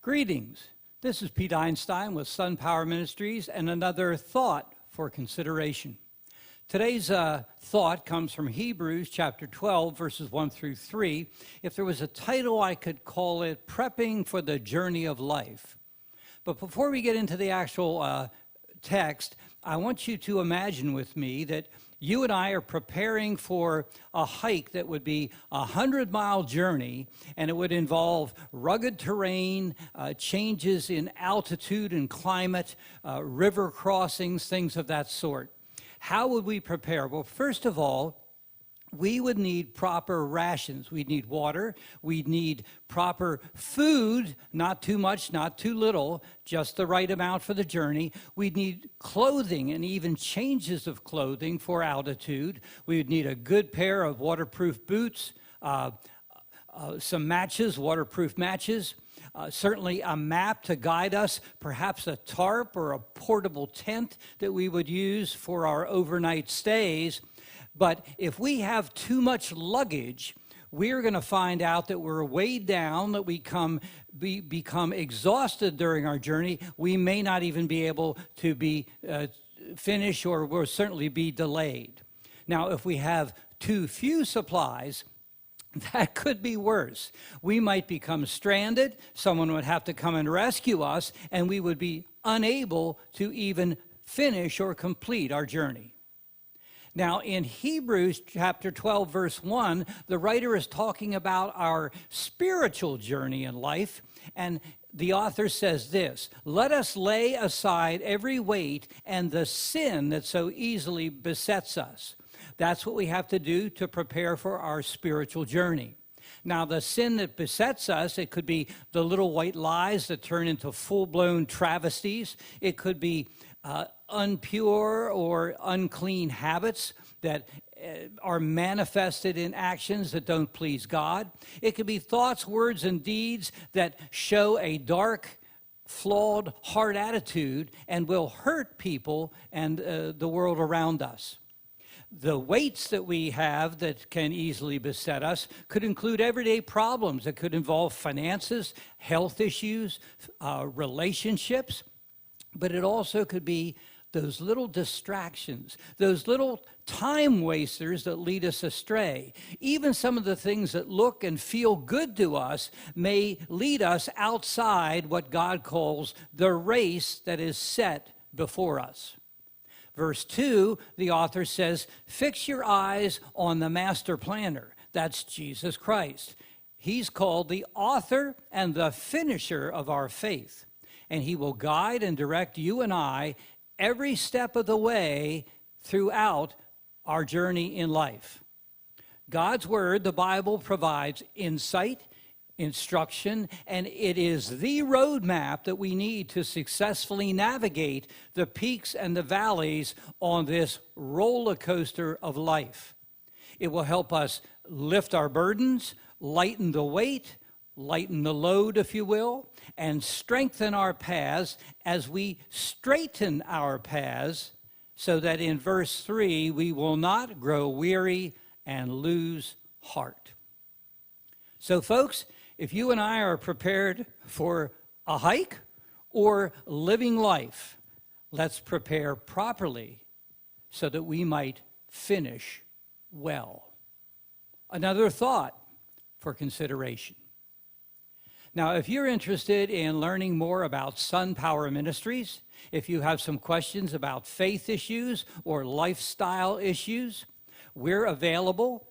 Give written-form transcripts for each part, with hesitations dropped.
Greetings. This is Pete Einstein with Sun Power Ministries and another thought for consideration. Today's thought comes from Hebrews chapter 12, verses 1 through 3. If there was a title, I could call it Prepping for the Journey of Life. But before we get into the actual text, I want you to imagine with me that you and I are preparing for a hike that would be a 100-mile journey, and it would involve rugged terrain, changes in altitude and climate, river crossings, things of that sort. How would we prepare? Well, first of all, we would need proper rations. We'd need water. We'd need proper food, not too much, not too little, just the right amount for the journey. We'd need clothing and even changes of clothing for altitude. We would need a good pair of waterproof boots, some matches, waterproof matches, certainly a map to guide us, perhaps a tarp or a portable tent that we would use for our overnight stays. But if we have too much luggage, we're going to find out that we're weighed down, that we become exhausted during our journey. We may not even be able to finish, or will certainly be delayed. Now, if we have too few supplies, that could be worse. We might become stranded. Someone would have to come and rescue us, and we would be unable to even finish or complete our journey. Now, in Hebrews chapter 12, verse 1, the writer is talking about our spiritual journey in life, and the author says this: "Let us lay aside every weight and the sin that so easily besets us." That's what we have to do to prepare for our spiritual journey. Now, the sin that besets us, it could be the little white lies that turn into full-blown travesties. It could be impure or unclean habits that are manifested in actions that don't please God. It could be thoughts, words, and deeds that show a dark, flawed heart attitude and will hurt people and the world around us. The weights that we have that can easily beset us could include everyday problems that could involve finances, health issues, relationships, but it also could be those little distractions, those little time wasters that lead us astray. Even some of the things that look and feel good to us may lead us outside what God calls the race that is set before us. Verse 2, the author says, "Fix your eyes on the master planner." That's Jesus Christ. He's called the author and the finisher of our faith, and he will guide and direct you and I every step of the way throughout our journey in life. God's word, the Bible, provides insight, instruction, and it is the roadmap that we need to successfully navigate the peaks and the valleys on this roller coaster of life. It will help us lift our burdens, lighten the weight, lighten the load, if you will, and strengthen our paths as we straighten our paths, so that in verse 3 we will not grow weary and lose heart. So folks, if you and I are prepared for a hike or living life, let's prepare properly so that we might finish well. Another thought for consideration. Now, if you're interested in learning more about Sun Power Ministries, if you have some questions about faith issues or lifestyle issues, we're available.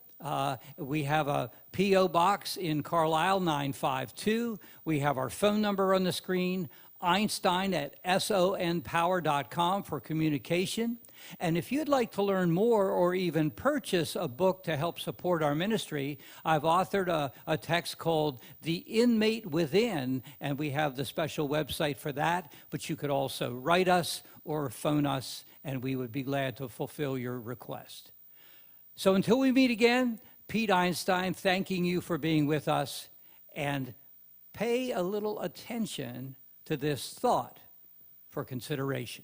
We have a P.O. Box in Carlisle, 952. We have our phone number on the screen, Einstein@sonpower.com for communication. And if you'd like to learn more or even purchase a book to help support our ministry, I've authored a text called The Inmate Within, and we have the special website for that. But you could also write us or phone us, and we would be glad to fulfill your request. So until we meet again, Pete Einstein thanking you for being with us, and pay a little attention to this thought for consideration.